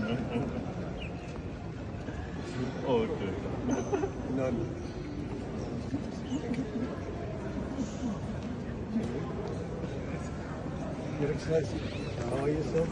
Oh, okay. None. Your Excellency, how are you, sir?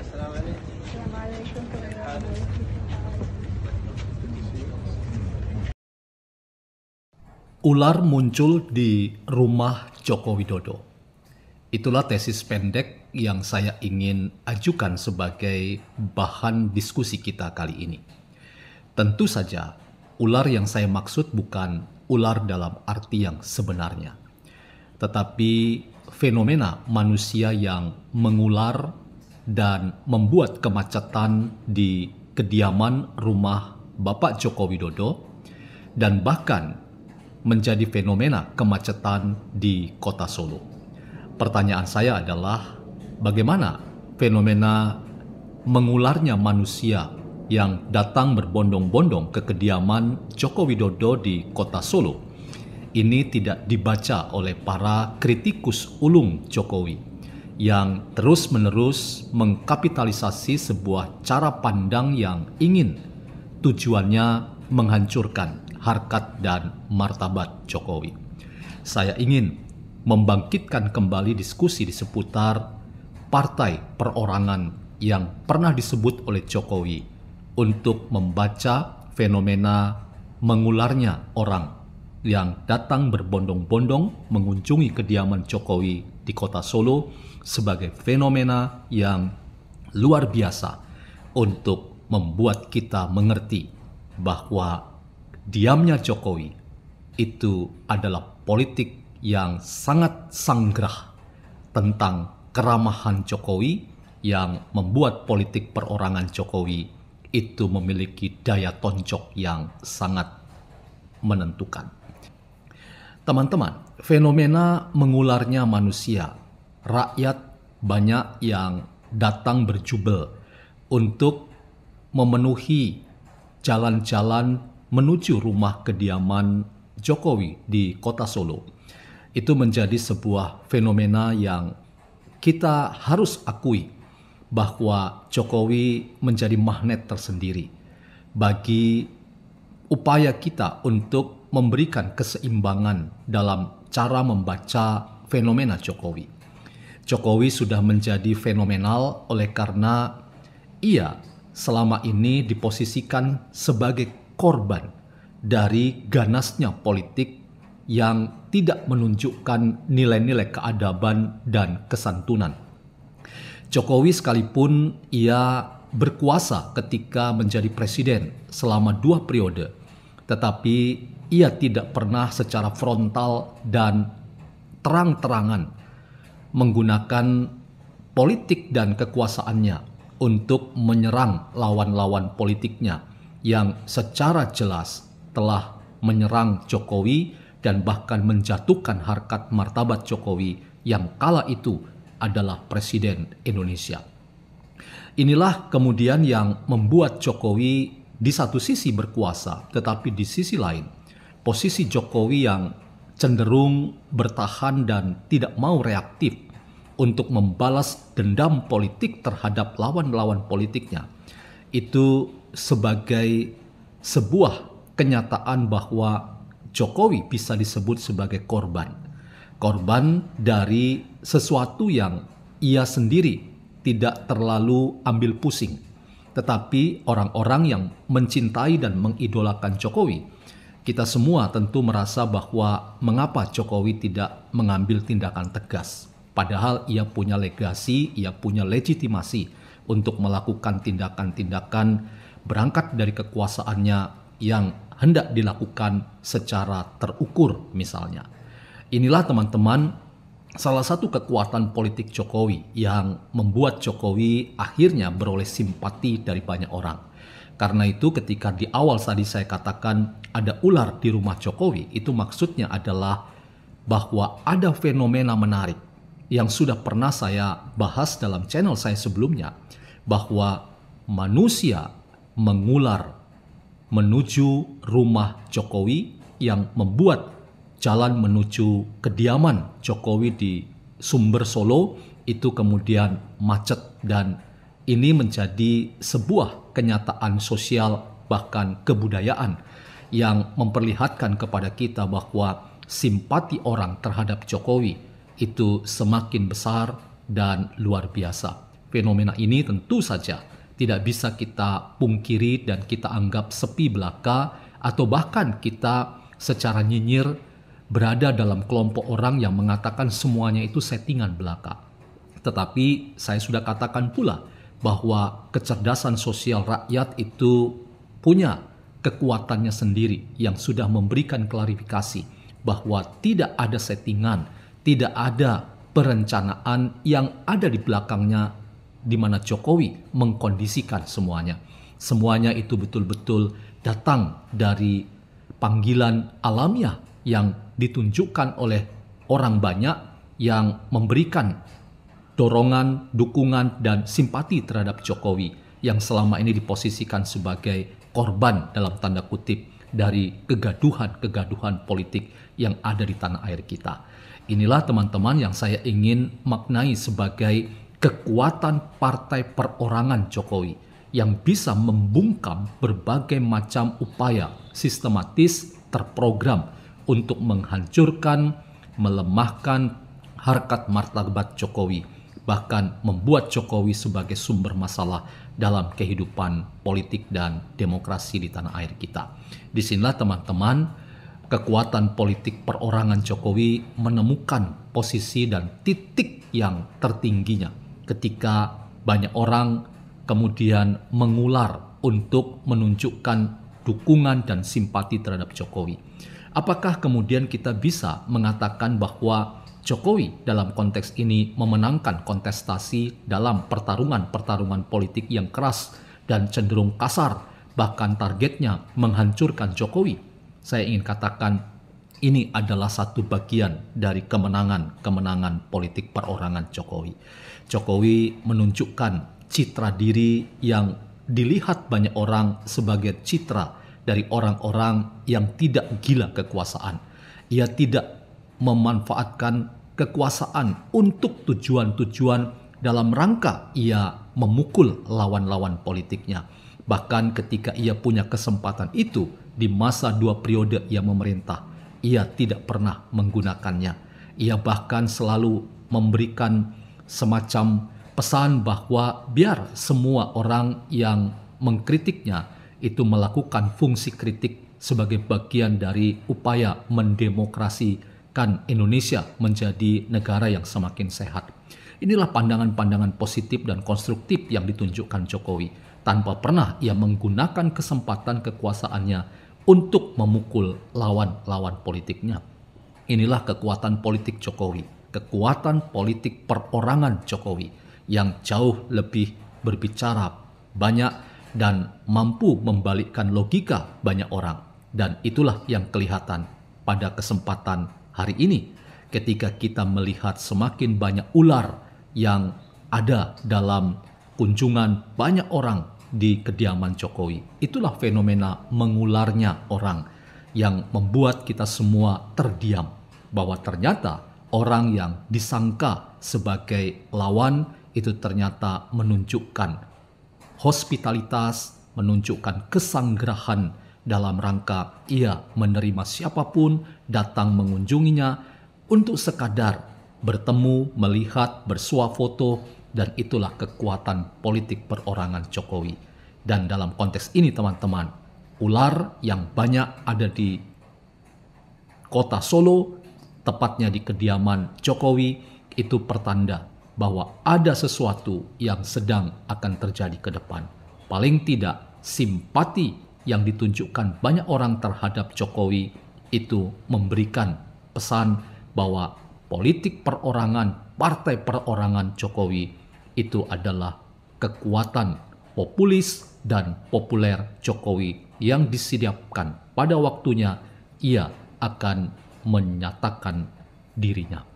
Assalamualaikum warahmatullahi wabarakatuh. Ular muncul di rumah Joko Widodo. Itulah tesis pendek yang saya ingin ajukan sebagai bahan diskusi kita kali ini. Tentu saja, ular yang saya maksud bukan ular dalam arti yang sebenarnya, tetapi fenomena manusia yang mengular dan membuat kemacetan di kediaman rumah Bapak Joko Widodo dan bahkan menjadi fenomena kemacetan di kota Solo. Pertanyaan saya adalah bagaimana fenomena mengularnya manusia yang datang berbondong-bondong ke kediaman Joko Widodo di kota Solo ini tidak dibaca oleh para kritikus ulung Jokowi yang terus-menerus mengkapitalisasi sebuah cara pandang yang ingin tujuannya menghancurkan harkat dan martabat Jokowi. Saya ingin membangkitkan kembali diskusi di seputar partai perorangan yang pernah disebut oleh Jokowi untuk membaca fenomena mengularnya orang yang datang berbondong-bondong mengunjungi kediaman Jokowi di kota Solo sebagai fenomena yang luar biasa untuk membuat kita mengerti bahwa diamnya Jokowi itu adalah politik yang sangat sanggrah tentang keramahan Jokowi yang membuat politik perorangan Jokowi itu memiliki daya toncok yang sangat menentukan. Teman-teman, fenomena mengularnya manusia, rakyat banyak yang datang berjubel untuk memenuhi jalan-jalan menuju rumah kediaman Jokowi di kota Solo. Itu menjadi sebuah fenomena yang kita harus akui bahwa Jokowi menjadi magnet tersendiri bagi upaya kita untuk memberikan keseimbangan dalam cara membaca fenomena Jokowi. Jokowi sudah menjadi fenomenal oleh karena ia selama ini diposisikan sebagai korban dari ganasnya politik yang tidak menunjukkan nilai-nilai keadaban dan kesantunan. Jokowi sekalipun ia berkuasa ketika menjadi presiden selama 2 periode, tetapi ia tidak pernah secara frontal dan terang-terangan menggunakan politik dan kekuasaannya untuk menyerang lawan-lawan politiknya yang secara jelas telah menyerang Jokowi dan bahkan menjatuhkan harkat martabat Jokowi yang kala itu adalah Presiden Indonesia. Inilah kemudian yang membuat Jokowi di satu sisi berkuasa, tetapi di sisi lain posisi Jokowi yang cenderung bertahan dan tidak mau reaktif untuk membalas dendam politik terhadap lawan-lawan politiknya itu sebagai sebuah kenyataan bahwa Jokowi bisa disebut sebagai korban dari sesuatu yang ia sendiri tidak terlalu ambil pusing. Tetapi orang-orang yang mencintai dan mengidolakan Jokowi, kita semua tentu merasa bahwa mengapa Jokowi tidak mengambil tindakan tegas. Padahal ia punya legasi, ia punya legitimasi untuk melakukan tindakan-tindakan berangkat dari kekuasaannya yang hendak dilakukan secara terukur misalnya. Inilah teman-teman salah satu kekuatan politik Jokowi yang membuat Jokowi akhirnya beroleh simpati dari banyak orang. Karena itu ketika di awal tadi saya katakan ada ular di rumah Jokowi, itu maksudnya adalah bahwa ada fenomena menarik yang sudah pernah saya bahas dalam channel saya sebelumnya, bahwa manusia mengular menuju rumah Jokowi yang membuat jalan menuju kediaman Jokowi di Sumber Solo itu kemudian macet, dan ini menjadi sebuah kenyataan sosial bahkan kebudayaan yang memperlihatkan kepada kita bahwa simpati orang terhadap Jokowi itu semakin besar dan luar biasa. Fenomena ini tentu saja tidak bisa kita pungkiri dan kita anggap sepi belaka, atau bahkan kita secara nyinyir berada dalam kelompok orang yang mengatakan semuanya itu settingan belaka. Tetapi saya sudah katakan pula bahwa kecerdasan sosial rakyat itu punya kekuatannya sendiri yang sudah memberikan klarifikasi bahwa tidak ada settingan, tidak ada perencanaan yang ada di belakangnya, di mana Jokowi mengkondisikan semuanya. Semuanya itu betul-betul datang dari panggilan alamiah yang ditunjukkan oleh orang banyak yang memberikan dorongan, dukungan, dan simpati terhadap Jokowi yang selama ini diposisikan sebagai korban dalam tanda kutip dari kegaduhan-kegaduhan politik yang ada di tanah air kita. Inilah teman-teman yang saya ingin maknai sebagai kekuatan partai perorangan Jokowi yang bisa membungkam berbagai macam upaya sistematis terprogram untuk menghancurkan, melemahkan harkat martabat Jokowi, bahkan membuat Jokowi sebagai sumber masalah dalam kehidupan politik dan demokrasi di tanah air kita. Disinilah teman-teman kekuatan politik perorangan Jokowi menemukan posisi dan titik yang tertingginya ketika banyak orang kemudian mengular untuk menunjukkan dukungan dan simpati terhadap Jokowi. Apakah kemudian kita bisa mengatakan bahwa Jokowi dalam konteks ini memenangkan kontestasi dalam pertarungan politik yang keras dan cenderung kasar, bahkan targetnya menghancurkan Jokowi? Saya ingin katakan ini adalah satu bagian dari kemenangan politik perorangan Jokowi. Jokowi menunjukkan citra diri yang dilihat banyak orang sebagai citra dari orang-orang yang tidak gila kekuasaan. Ia tidak memanfaatkan kekuasaan untuk tujuan-tujuan dalam rangka ia memukul lawan-lawan politiknya. Bahkan ketika ia punya kesempatan itu di masa 2 periode ia memerintah, ia tidak pernah menggunakannya. Ia bahkan selalu memberikan semacam pesan bahwa biar semua orang yang mengkritiknya itu melakukan fungsi kritik sebagai bagian dari upaya mendemokrasikan Indonesia menjadi negara yang semakin sehat. Inilah pandangan-pandangan positif dan konstruktif yang ditunjukkan Jokowi, tanpa pernah ia menggunakan kesempatan kekuasaannya untuk memukul lawan-lawan politiknya. Inilah kekuatan politik Jokowi, kekuatan politik perorangan Jokowi yang jauh lebih berbicara banyak dan mampu membalikkan logika banyak orang. Dan itulah yang kelihatan pada kesempatan hari ini ketika kita melihat semakin banyak ular yang ada dalam kunjungan banyak orang di kediaman Jokowi. Itulah fenomena mengularnya orang yang membuat kita semua terdiam bahwa ternyata orang yang disangka sebagai lawan itu ternyata menunjukkan hospitalitas, menunjukkan kesanggerahan dalam rangka ia menerima siapapun datang mengunjunginya untuk sekadar bertemu, melihat, bersuah foto, dan itulah kekuatan politik perorangan Jokowi. Dan dalam konteks ini teman-teman, ular yang banyak ada di kota Solo, tepatnya di kediaman Jokowi, itu pertanda bahwa ada sesuatu yang sedang akan terjadi ke depan. Paling tidak simpati yang ditunjukkan banyak orang terhadap Jokowi itu memberikan pesan bahwa politik perorangan, partai perorangan Jokowi itu adalah kekuatan populis dan populer Jokowi yang disiapkan pada waktunya ia akan menyatakan dirinya.